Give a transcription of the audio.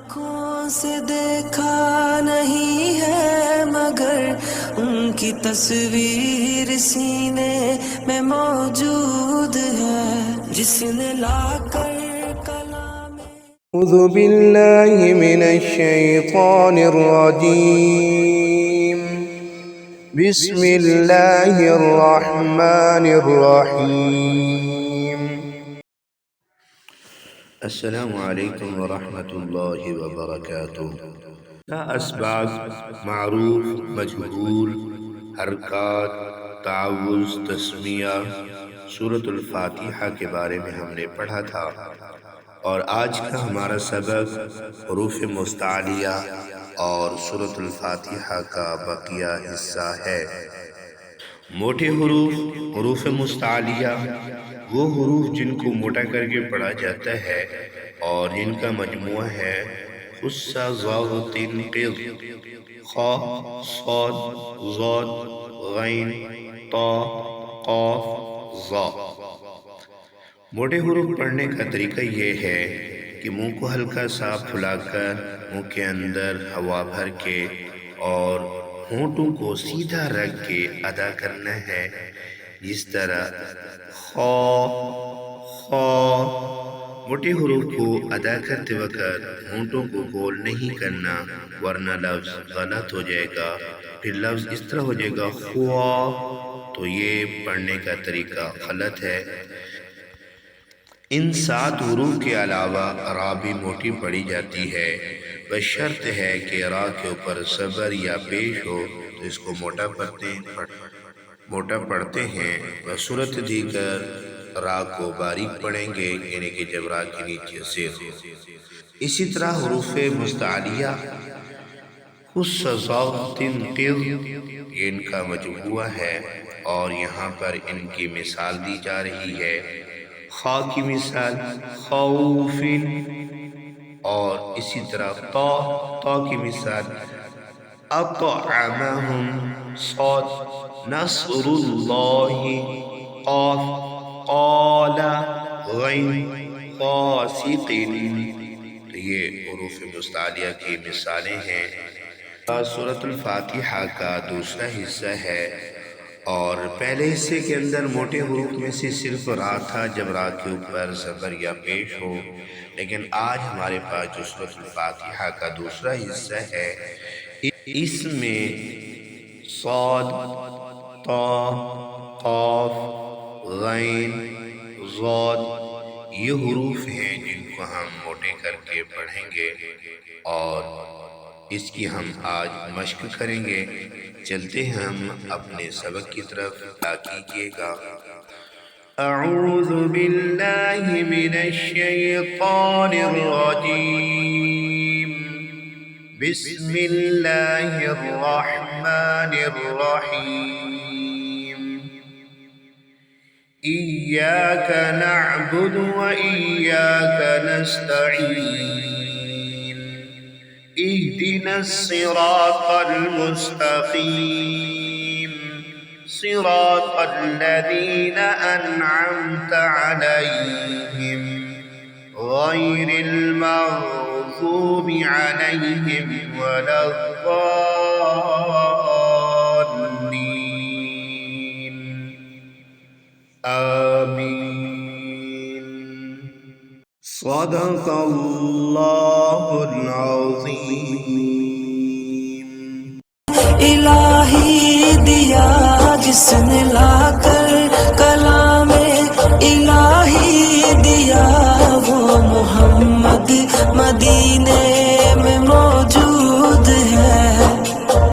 آنکھوں سے دیکھا نہیں ہے مگر ان کی تصویر سینے میں موجود ہے جس نے لا کر کلام أعوذ بالله من الشيطان الرجيم بسم الله الرحمن الرحيم السلام علیکم ورحمۃ اللہ وبرکاتہ۔ کا اسباق، معروف، مجہول، حرکات، تعوذ، تسمیہ، سورۃ الفاتحہ کے بارے میں ہم نے پڑھا تھا، اور آج کا ہمارا سبق حروف مستعلیہ اور سورۃ الفاتحہ کا بقیہ حصہ ہے۔ موٹے حروف، حروف مستعلیہ وہ حروف جن کو موٹا کر کے پڑھا جاتا ہے اور جن کا مجموعہ ہے خص ضاد تن قض، خا، صاد، ضاد، غین، طا، قاف، ظا۔ موٹے حروف پڑھنے کا طریقہ یہ ہے کہ منہ کو ہلکا سا پھلا کر منہ کے اندر ہوا بھر کے اور ہونٹوں کو سیدھا رکھ کے ادا کرنا ہے، جس طرح خا، خا۔ موٹے حروف کو ادا کرتے وقت ہونٹوں کو گول نہیں کرنا، ورنہ لفظ غلط ہو جائے گا۔ پھر لفظ اس طرح ہو جائے گا خوا، تو یہ پڑھنے کا طریقہ غلط ہے۔ ان 7 حروف کے علاوہ را بھی موٹی پڑھی جاتی ہے، بس شرط ہے کہ را کے اوپر صبر یا پیش ہو تو اس کو موٹا پڑھتے ہیں۔ بصورت دیگر را کو باریک پڑھیں گے، یعنی کہ جب را کے نیچے زیر ہو۔ اسی طرح حروف مستعلیہ خص ضاد تن قض، یہ ان کا مجموعہ ہے، اور یہاں پر ان کی مثال دی جا رہی ہے۔ خا کی مثال خوف، اور اسی طرح طا کی مثال اطعمہم، صاد نصر اللہ، قاف قال، غین قاسق۔ تو یہ حروف مستعلیہ کی مثالیں ہیں۔ سورۃ الفاتحہ کا دوسرا حصہ ہے، اور پہلے حصے کے اندر موٹے حروف میں سے صرف را تھا جب را کے اوپر زبر یا پیش ہو، لیکن آج ہمارے پاس جو سورۃ الفاتحہ کا دوسرا حصہ ہے، اس میں صاد، طا، قاف، غین، ضاد یہ حروف ہیں جن کو ہم موٹے کر کے پڑھیں گے، اور اس کی ہم آج مشق کریں گے۔ چلتے ہیں ہم اپنے سبق کی طرف، کیجئے گا۔ اعوذ باللہ من الشیطان الرجیم، بسم اللہ الرحمن الرحیم۔ ایاک نعبد و ایاک نستعین، اہدنا الصراط المستقیم، صراط الذین انعمت علیہم غیر المغضوب علیہم ولا الضالین، آمین۔ صدق اللہ العظیم۔ الہی دیا جس نے لا کر کلام الہی دیا، وہ محمد مدینے